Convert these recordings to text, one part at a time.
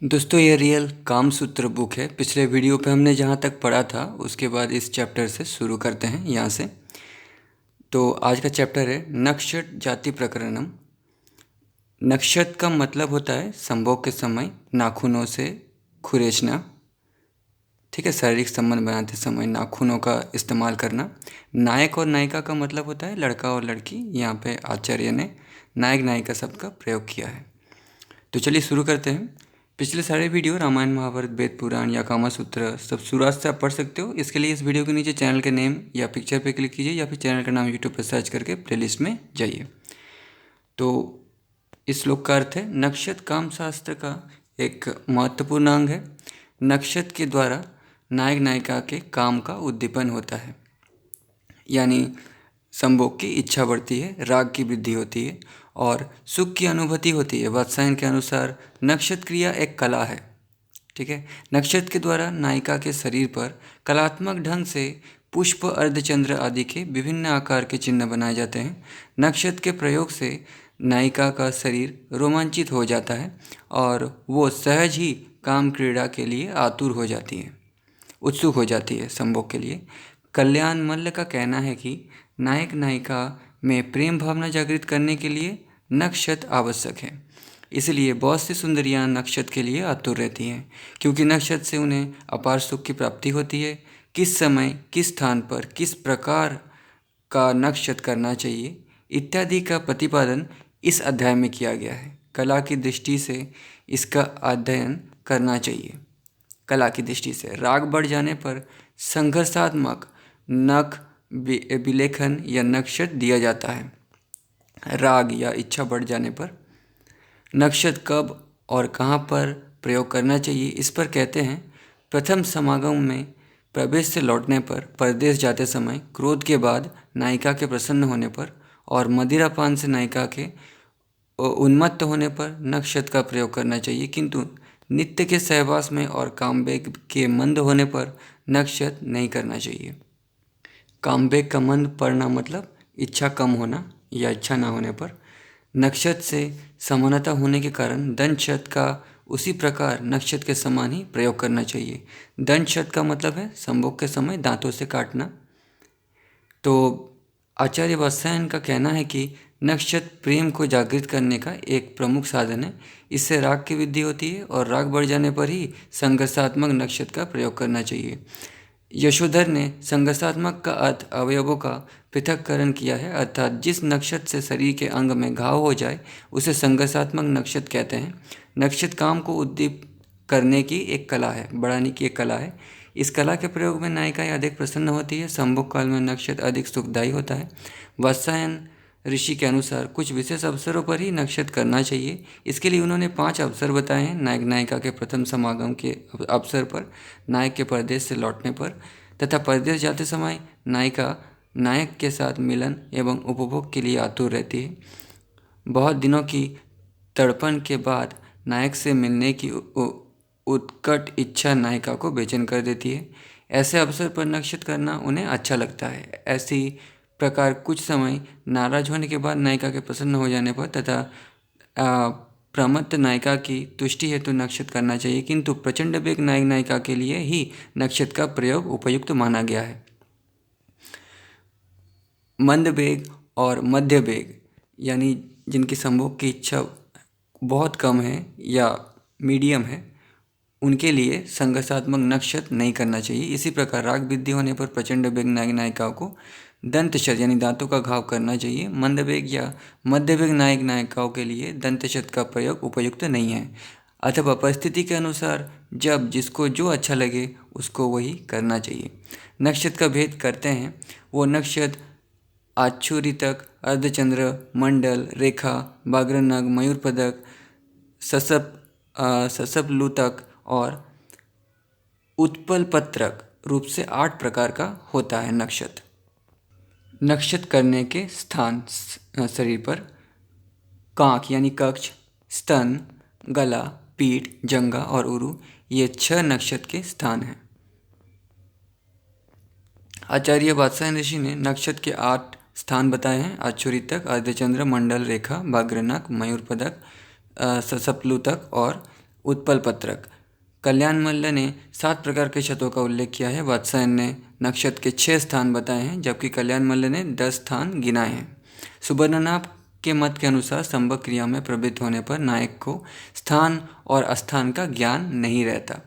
दोस्तों ये रियल काम सूत्र बुक है। पिछले वीडियो पे हमने जहाँ तक पढ़ा था उसके बाद इस चैप्टर से शुरू करते हैं यहाँ से। तो आज का चैप्टर है नक्षत्र जाति प्रकरणम। नक्षत्र का मतलब होता है संभोग के समय नाखूनों से खुरेचना। ठीक है, शारीरिक संबंध बनाते समय नाखूनों का इस्तेमाल करना। नायक और नायिका का मतलब होता है लड़का और लड़की। यहाँ पे आचार्य ने नायक नायिका शब्द का प्रयोग किया है। तो चलिए शुरू करते हैं। पिछले सारे वीडियो रामायण महाभारत वेद पुराण या कामा सूत्र सब शुरुआत से आप पढ़ सकते हो। इसके लिए इस वीडियो के नीचे चैनल के नेम या पिक्चर पे क्लिक कीजिए या फिर चैनल का नाम यूट्यूब पर सर्च करके प्लेलिस्ट में जाइए। तो इस श्लोक का अर्थ है नक्षत्र काम शास्त्र का एक महत्वपूर्ण अंग है। नक्षत्र के द्वारा नायक नायिका के काम का उद्दीपन होता है, यानी संभोग की इच्छा बढ़ती है, राग की वृद्धि होती है और सुख की अनुभूति होती है। वात्सायन के अनुसार नक्षत्र क्रिया एक कला है। ठीक है, नक्षत्र के द्वारा नायिका के शरीर पर कलात्मक ढंग से पुष्प, अर्धचंद्र आदि के विभिन्न आकार के चिन्ह बनाए जाते हैं। नक्षत्र के प्रयोग से नायिका का शरीर रोमांचित हो जाता है और वो सहज ही काम क्रीड़ा के लिए आतुर हो जाती है, उत्सुक हो जाती है संभोग के लिए। कल्याण मल्ल का कहना है कि नायक नायिका में प्रेम भावना जागृत करने के लिए नक्षत्र आवश्यक है। इसलिए बहुत सी सुंदरियां नक्षत्र के लिए आतुर रहती हैं, क्योंकि नक्षत्र से उन्हें अपार सुख की प्राप्ति होती है। किस समय, किस स्थान पर, किस प्रकार का नक्षत्र करना चाहिए इत्यादि का प्रतिपादन इस अध्याय में किया गया है। कला की दृष्टि से इसका अध्ययन करना चाहिए। कला की दृष्टि से राग बढ़ जाने पर संघर्षात्मक नख विलेखन या नक्षत्र दिया जाता है। राग या इच्छा बढ़ जाने पर नक्षत्र कब और कहाँ पर प्रयोग करना चाहिए इस पर कहते हैं प्रथम समागम में प्रवेश से लौटने पर, परदेश जाते समय, क्रोध के बाद, नायिका के प्रसन्न होने पर और मदिरापान से नायिका के उन्मत्त होने पर नक्षत्र का प्रयोग करना चाहिए। किंतु नित्य के सहवास में और कामवेग के मंद होने पर नक्षत्र नहीं करना चाहिए। कामवेग का मंद पड़ना मतलब इच्छा कम होना या इच्छा ना होने पर। नक्षत्र से समानता होने के कारण दंड शब्द का उसी प्रकार नक्षत्र के समान ही प्रयोग करना चाहिए। दंड शब्द का मतलब है संभोग के समय दांतों से काटना। तो आचार्य वात्सायन का कहना है कि नक्षत्र प्रेम को जागृत करने का एक प्रमुख साधन है। इससे राग की वृद्धि होती है और राग बढ़ जाने पर ही संघर्षात्मक नक्षत्र का प्रयोग करना चाहिए। यशोधर ने संघर्षात्मक का अर्थ अवयवों का पृथक्करण किया है, अर्थात जिस नक्षत्र से शरीर के अंग में घाव हो जाए उसे संघर्षात्मक नक्षत्र कहते हैं। नक्षत्र काम को उद्दीप करने की एक कला है, बढ़ाने की एक कला है। इस कला के प्रयोग में नायिकाएं अधिक प्रसन्न होती है। संभोग काल में नक्षत्र अधिक सुखदायी होता है। वात्सायन ऋषि के अनुसार कुछ विशेष अवसरों पर ही नक्षत्र करना चाहिए। इसके लिए उन्होंने 5 अवसर बताए हैं। नायक नायिका के प्रथम समागम के अवसर पर, नायक के परदेश से लौटने पर तथा परदेश जाते समय नायिका नायक के साथ मिलन एवं उपभोग के लिए आतुर रहती है। बहुत दिनों की तड़पण के बाद नायक से मिलने की उत्कट इच्छा नायिका को बेचैन कर देती है। ऐसे अवसर पर नक्षत्र करना उन्हें अच्छा लगता है। ऐसी प्रकार कुछ समय नाराज होने के बाद नायिका के प्रसन्न हो जाने पर तथा प्रमत्त नायिका की तुष्टि हेतु नक्षत्र करना चाहिए। किंतु प्रचंड वेग नायक नायिका के लिए ही नक्षत्र का प्रयोग उपयुक्त माना गया है। मंद वेग और मध्य वेग यानी जिनकी संभोग की इच्छा बहुत कम है या मीडियम है, उनके लिए संघर्षात्मक नक्षत्र नहीं करना चाहिए। इसी प्रकार राग वृद्धि होने पर प्रचंड वेग नायक नायिकाओं को दंतशत यानी दांतों का घाव करना चाहिए। मंद वेग या मध्य वेग नायक नायिकाओं के लिए दंतशत का प्रयोग उपयुक्त नहीं है। अथवा परिस्थिति के अनुसार जब जिसको जो अच्छा लगे उसको वही करना चाहिए। नक्षत्र का भेद करते हैं वो नक्षत्र आच्छूरितक, अर्धचंद्र, मंडल, रेखा, बाग्रनग, मयूरपदक, ससपलूतक और उत्पलपत्रक रूप से 8 प्रकार का होता है नक्षत्र। नक्षत्र करने के स्थान शरीर पर कांख यानी कक्ष, स्तन, गला, पीठ, जंघा और उरु ये 6 नक्षत्र के स्थान हैं। आचार्य वात्सायन ऋषि ने नक्षत्र के 8 स्थान बताए हैं। आच्छूरितक, अर्धचंद्र, मंडल, रेखा, बाग्रनक, मयूरपदक, ससपलूतक और उत्पल पत्रक। कल्याण मल्ल ने 7 प्रकार के क्षतों का उल्लेख किया है। वात्सायन ने नक्षत्र के 6 स्थान बताए हैं, जबकि कल्याण मल्ल ने 10 स्थान गिनाए हैं। सुवर्णनाभ के मत के अनुसार संभव क्रिया में प्रवृत्त होने पर नायक को स्थान और अस्थान का ज्ञान नहीं रहता।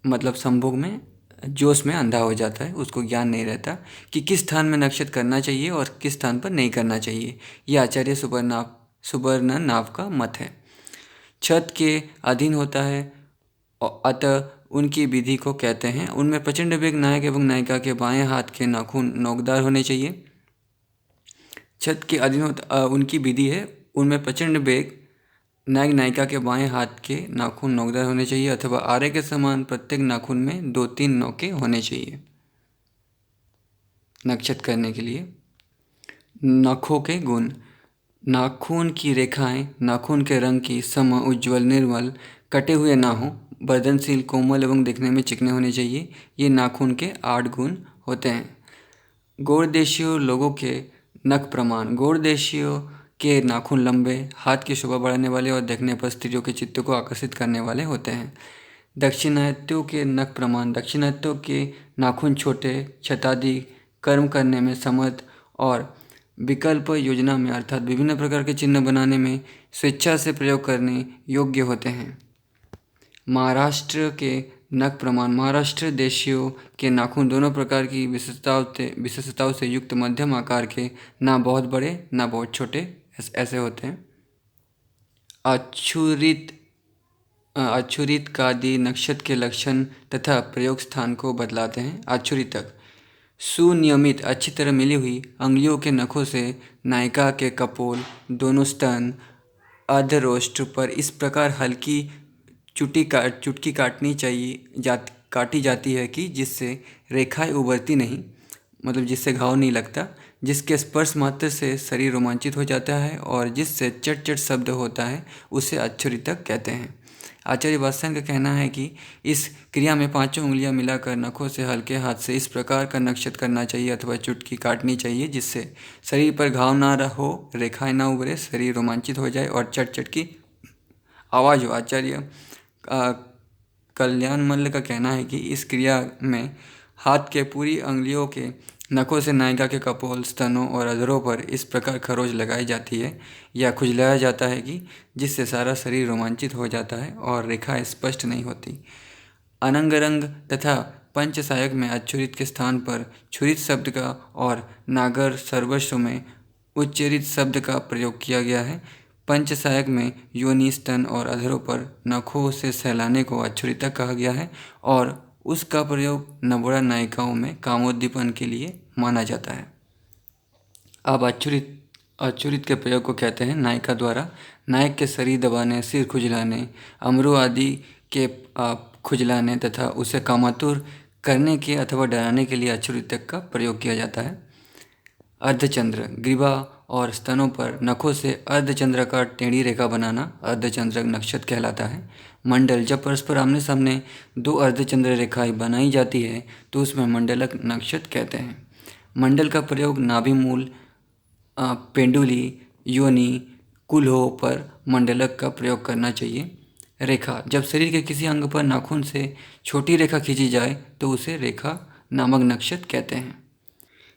मतलब संभोग में जोश में अंधा हो जाता है, उसको ज्ञान नहीं रहता कि किस स्थान में नक्षत्र करना चाहिए और किस स्थान पर नहीं करना चाहिए। यह आचार्य सुवर्णनाभ का मत है। छत के अधीन होता है, अतः उनकी विधि को कहते हैं। उनमें प्रचंड वेग नायक एवं नायिका के बाएं हाथ के नाखून नोकदार होने चाहिए। छत के अधीन उनकी विधि है, उनमें प्रचंड वेग नायक नायिका के बाएं हाथ के नाखून नोकदार होने चाहिए, अथवा आरे के समान प्रत्येक नाखून में 2-3 नोके होने चाहिए। नक्षत्र करने के लिए नखों के गुण। नाखून की रेखाएं नाखून के रंग की सम, उज्ज्वल, निर्मल, कटे हुए ना हो, वर्धनशील, कोमल एवं दिखने में चिकने होने चाहिए। ये नाखून के 8 गुण होते हैं। गौड़देशियों लोगों के नख प्रमाण। गौड़देशियों के नाखून लंबे, हाथ की शोभा बढ़ाने वाले और देखने पर स्त्रियों के चित्त को आकर्षित करने वाले होते हैं। दक्षिणात्यों के नख प्रमाण। दक्षिणात्यों के नाखून छोटे, छतादि कर्म करने में समर्थ और विकल्प योजना में अर्थात विभिन्न प्रकार के चिन्ह बनाने में स्वेच्छा से प्रयोग करने योग्य होते हैं। महाराष्ट्र के नख प्रमाण। महाराष्ट्र देशियों के नाखून दोनों प्रकार की विशेषताओं से युक्त, मध्यम आकार के, ना बहुत बड़े ना बहुत छोटे, ऐसे होते हैं। आच्छुरित कादि नक्षत्र के लक्षण तथा प्रयोग स्थान को बतलाते हैं। आच्छुरितक सुनियमित, अच्छी तरह मिली हुई अंगुलियों के नखों से नायिका के कपोल, दोनों स्तन, अर्धरोष्ट पर इस प्रकार हल्की चुटकी काटी जाती है कि जिससे रेखाएं उभरती नहीं, मतलब जिससे घाव नहीं लगता, जिसके स्पर्श मात्र से शरीर रोमांचित हो जाता है और जिससे चट चट शब्द होता है, उसे आच्छुरितक कहते हैं। आचार्य वात्स्यायन का कहना है कि इस क्रिया में 5 उंगलियां मिलाकर नखों से हल्के हाथ से इस प्रकार का नक्षत्र करना चाहिए अथवा चुटकी काटनी चाहिए जिससे शरीर पर घाव ना हो, रेखाएं ना उभरे, शरीर रोमांचित हो जाए और चट चट की आवाज़ हो। आचार्य कल्याण मल्ल का कहना है कि इस क्रिया में हाथ के पूरी अंगुलियों के नखों से नायिका के कपोल, स्तनों और अधरों पर इस प्रकार खरोंच लगाई जाती है या खुजलाया जाता है कि जिससे सारा शरीर रोमांचित हो जाता है और रेखा स्पष्ट नहीं होती। अनंगरंग तथा पंचसायक में अच्छुरित के स्थान पर छुरित शब्द का और नागर सर्वस्व में उच्चरित शब्द का प्रयोग किया गया है। पंचसायक में योनि, स्तन और अधरों पर नखों से सहलाने को अच्छुरितक कहा गया है और उसका प्रयोग नवोढ़ा नायिकाओं में कामोद्दीपन के लिए माना जाता है। अब अच्छुरित के प्रयोग को कहते हैं नायिका द्वारा नायक के शरीर दबाने, सिर खुजलाने, अमरू आदि के खुजलाने तथा उसे कामातुर करने के अथवा डराने के लिए अच्छुरितक का प्रयोग किया जाता है। अर्धचंद्र। ग्रीवा और स्तनों पर नखों से अर्धचंद्राकार टेढ़ी रेखा बनाना अर्धचंद्रक नक्षत्र कहलाता है। मंडल। जब परस्पर आमने सामने 2 अर्धचंद्र रेखाएं बनाई जाती है तो उसमें मंडलक नक्षत्र कहते हैं। मंडल का प्रयोग नाभिमूल, पेंडुली, योनि, कुल्हों पर मंडलक का प्रयोग करना चाहिए। रेखा। जब शरीर के किसी अंग पर नाखून से छोटी रेखा खींची जाए तो उसे रेखा नामक नक्षत्र कहते हैं।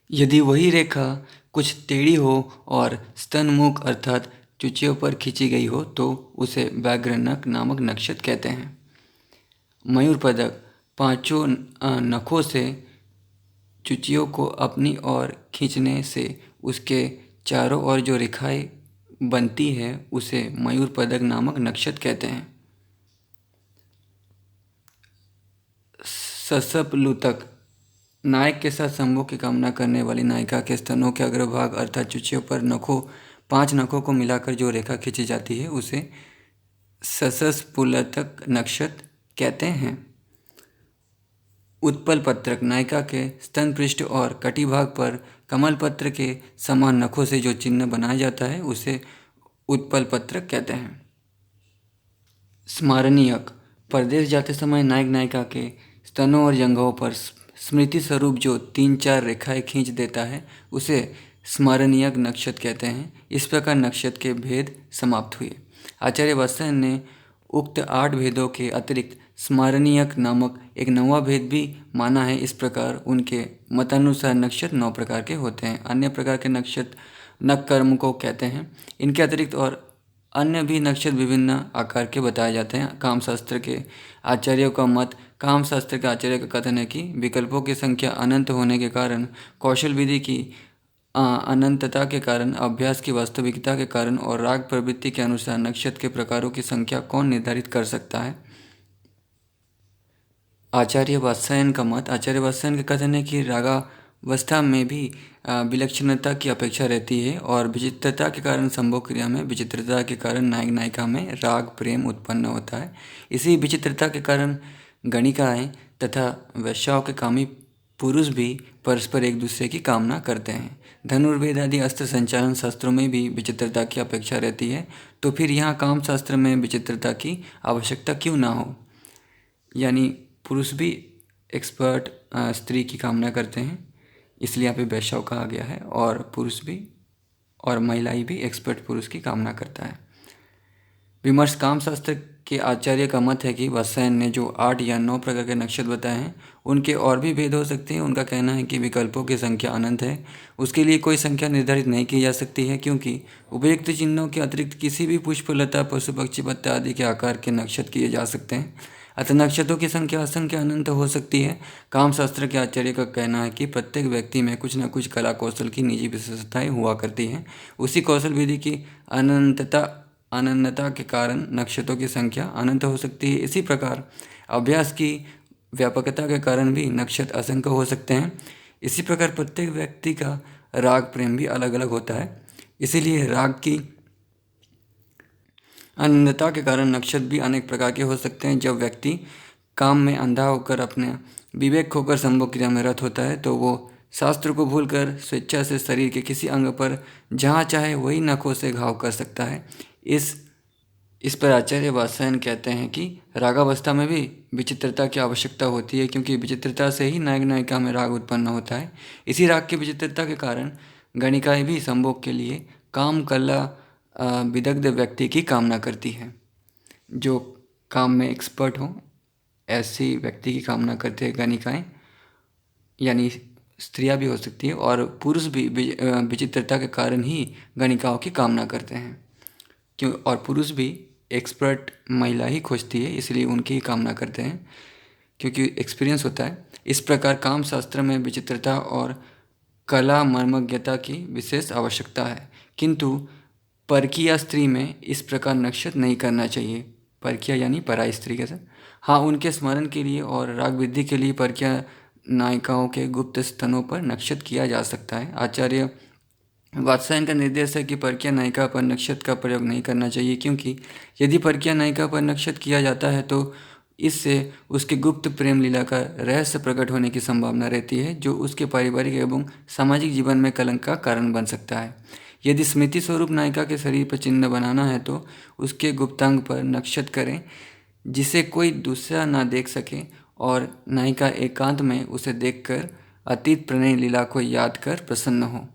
यदि वही रेखा कुछ टेढ़ी हो और स्तनमुख अर्थात चुचियों पर खींची गई हो तो उसे व्याघ्रनख नामक नक्षत्र कहते हैं। मयूर पदक। 5 नखों से चुचियों को अपनी ओर खींचने से उसके चारों ओर जो रेखाएं बनती है उसे मयूर पदक नामक नक्षत्र कहते हैं। ससप्लुतक। नायक के साथ संभोग की कामना करने वाली नायिका के स्तनों के अग्रभाग अर्थात चुचियों पर 5 नखों को मिलाकर जो रेखा खींची जाती है उसे ससस्फुलतक नक्षत्र कहते हैं। उत्पल पत्रक। नायिका के स्तन पृष्ठ और कटिभाग पर कमल पत्र के समान नखों से जो चिन्ह बनाया जाता है उसे उत्पल पत्रक कहते हैं। स्मारणीयक। परदेश जाते समय नायक नायिका के स्तनों और जंघों पर स्मृति स्वरूप जो 3-4 रेखाएं खींच देता है उसे स्मारणीयक नक्षत्र कहते हैं। इस प्रकार नक्षत्र के भेद समाप्त हुए। आचार्य वात्स्यायन ने उक्त 8 भेदों के अतिरिक्त स्मरणीयक नामक एक 9वां भेद भी माना है। इस प्रकार उनके मतानुसार नक्षत्र 9 प्रकार के होते हैं। अन्य प्रकार के नक्षत्र नक कर्म को कहते हैं। इनके अतिरिक्त और अन्य भी नक्षत्र विभिन्न आकार के बताए जाते हैं। कामशास्त्र के आचार्यों का मत, कामशास्त्र के आचार्य का कथन है कि विकल्पों की संख्या अनंत होने के कारण, कौशल विधि की अनंतता के कारण, अभ्यास की वास्तविकता के कारण और राग प्रवृत्ति के अनुसार नक्षत्र के प्रकारों की संख्या कौन निर्धारित कर सकता है। आचार्य वात्स्यायन का मत, आचार्य वात्स्यायन का कथन है कि रागावस्था में भी विलक्षणता की अपेक्षा रहती है और विचित्रता के कारण संभोग क्रिया में, विचित्रता के कारण नायक नायिका में राग प्रेम उत्पन्न होता है। इसी विचित्रता के कारण गणिकाएँ तथा वैश्याओं के कामी पुरुष भी परस्पर एक दूसरे की कामना करते हैं। धनुर्वेद आदि अस्त्र संचालन शास्त्रों में भी विचित्रता की अपेक्षा रहती है। तो फिर यहाँ काम शास्त्र में विचित्रता की आवश्यकता क्यों ना हो? यानी पुरुष भी एक्सपर्ट स्त्री की कामना करते हैं, इसलिए यहाँ पे वैश्याव कहा गया है। और पुरुष भी और महिलाएं भी एक्सपर्ट पुरुष की कामना करता है। विमर्श कामशास्त्र के आचार्य का मत है कि वात्स्यायन ने जो 8 या 9 प्रकार के नक्षत्र बताए हैं उनके और भी भेद हो सकते हैं। उनका कहना है कि विकल्पों की संख्या अनंत है, उसके लिए कोई संख्या निर्धारित नहीं की जा सकती है, क्योंकि उपयुक्त चिन्हों के अतिरिक्त किसी भी पुष्प, लता, पशु, पक्षी, पत्ता आदि के आकार के नक्षत्र किए जा सकते हैं। अतः नक्षत्रों की संख्या असंख्य अनंत हो सकती है। कामशास्त्र के आचार्य का कहना है कि प्रत्येक व्यक्ति में कुछ न कुछ कला कौशल की निजी विशेषताएं हुआ करती हैं। उसी कौशल विधि की अनन्यता के कारण नक्षत्रों की संख्या अनंत हो सकती है। इसी प्रकार अभ्यास की व्यापकता के कारण भी नक्षत्र असंख्य हो सकते हैं। इसी प्रकार प्रत्येक व्यक्ति का राग प्रेम भी अलग अलग होता है, इसीलिए राग की अनन्यता के कारण नक्षत्र भी अनेक प्रकार के हो सकते हैं। जब व्यक्ति काम में अंधा होकर अपने विवेक खोकर संभोग क्रिया में रत होता है तो वो शास्त्र को भूलकर स्वेच्छा से शरीर के किसी अंग पर जहाँ चाहे वही नखों से घाव कर सकता है। इस पर आचार्य वात्स्यायन कहते हैं कि रागावस्था में भी विचित्रता की आवश्यकता होती है, क्योंकि विचित्रता से ही नायक नायिका में राग उत्पन्न होता है। इसी राग की विचित्रता के कारण गणिकाएँ भी संभोग के लिए काम कला विदग्ध व्यक्ति की कामना करती है। जो काम में एक्सपर्ट हो ऐसी व्यक्ति की कामना करते हैं गणिकाएँ, यानी स्त्रियां भी हो सकती है और पुरुष भी विचित्रता के कारण ही गणिकाओं की कामना करते हैं। क्यों? और पुरुष भी एक्सपर्ट महिला ही खोजती है, इसलिए उनकी ही कामना करते हैं, क्योंकि एक्सपीरियंस होता है। इस प्रकार काम शास्त्र में विचित्रता और कला मर्मज्ञता की विशेष आवश्यकता है, किंतु परकीय स्त्री में इस प्रकार नक्षत्र नहीं करना चाहिए। परकीय यानी पराई स्त्री के साथ। हाँ, उनके स्मरण के लिए और राग वृद्धि के लिए परकीय नायिकाओं के गुप्त स्तनों पर नक्षत्र किया जा सकता है। आचार्य वात्स्यायन का निर्देश है कि परकीय नायिका पर नक्षत्र का प्रयोग नहीं करना चाहिए, क्योंकि यदि परकीय नायिका पर नक्षत्र किया जाता है तो इससे उसके गुप्त प्रेम लीला का रहस्य प्रकट होने की संभावना रहती है, जो उसके पारिवारिक एवं सामाजिक जीवन में कलंक का कारण बन सकता है। यदि स्मृति स्वरूप नायिका के शरीर पर चिन्ह बनाना है तो उसके गुप्तांग पर नक्षत्र करें, जिसे कोई दूसरा ना देख सके और नायिका एकांत में उसे देखकर अतीत प्रणय लीला को याद कर प्रसन्न हो,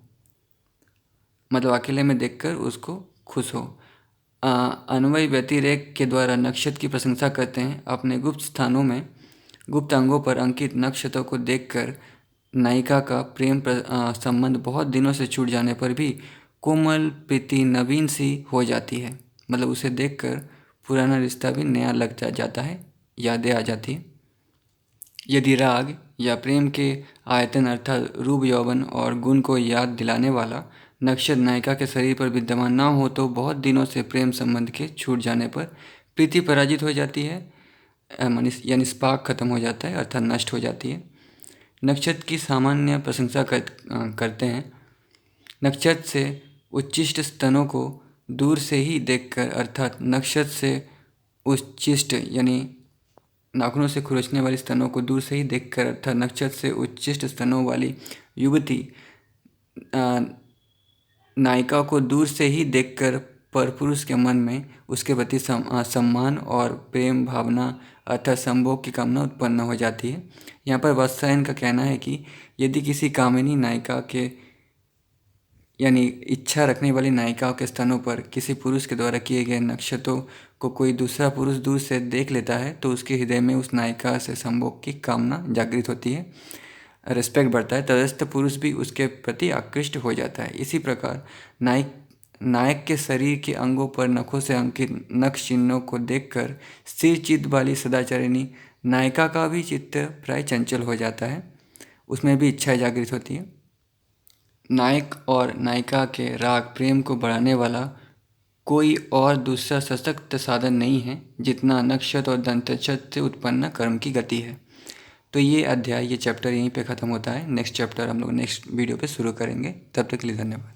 मतलब अकेले में देखकर उसको खुश हो। अन्वय व्यतिरेक के द्वारा नक्षत्र की प्रशंसा करते हैं। अपने गुप्त स्थानों में गुप्त अंगों पर अंकित नक्षत्रों को देखकर नायिका का प्रेम संबंध बहुत दिनों से छूट जाने पर भी कोमल प्रीति नवीन सी हो जाती है, मतलब उसे देखकर पुराना रिश्ता भी नया लग जाता है, यादें आ जाती है। यदि राग या प्रेम के आयतन अर्थात रूप, यौवन और गुण को याद दिलाने वाला नक्षत्र नायिका के शरीर पर विद्यमान ना हो तो बहुत दिनों से प्रेम संबंध के छूट जाने पर प्रीति पराजित हो जाती है, यानी स्पार्क खत्म हो जाता है अर्थात नष्ट हो जाती है। नक्षत्र की सामान्य प्रशंसा करते हैं। नक्षत्र से उच्छिष्ट स्तनों को दूर से ही देखकर अर्थात नक्षत्र से उच्छिष्ट यानी नाखूनों से खुरचने वाली स्तनों को दूर से ही देखकर अर्थात नक्षत्र से उच्छिष्ट स्तनों वाली युवती नायिका को दूर से ही देखकर परपुरुष के मन में उसके प्रति सम्मान और प्रेम भावना अर्थात संभोग की कामना उत्पन्न हो जाती है। यहाँ पर वात्स्यायन का कहना है कि यदि किसी कामिनी नायिका के यानी इच्छा रखने वाली नायिकाओं के स्तनों पर किसी पुरुष के द्वारा किए गए नक्षत्रों को कोई दूसरा पुरुष दूर से देख लेता है तो उसके हृदय में उस नायिका से संभोग की कामना जागृत होती है, रिस्पेक्ट बढ़ता है, तटस्थ पुरुष भी उसके प्रति आकृष्ट हो जाता है। इसी प्रकार नायक के शरीर के अंगों पर नखों से अंकित नक्श चिन्हों को देखकर स्थिर चित्त वाली सदाचारिणी नायिका का भी चित्त प्राय चंचल हो जाता है, उसमें भी इच्छा जागृत होती है। नायक और नायिका के राग प्रेम को बढ़ाने वाला कोई और दूसरा सशक्त साधन नहीं है जितना नक्षत्र और दंतच्छत से उत्पन्न कर्म की गति है। तो ये अध्याय, ये चैप्टर यहीं पे ख़त्म होता है। नेक्स्ट चैप्टर हम लोग नेक्स्ट वीडियो पे शुरू करेंगे। तब तक के लिए धन्यवाद।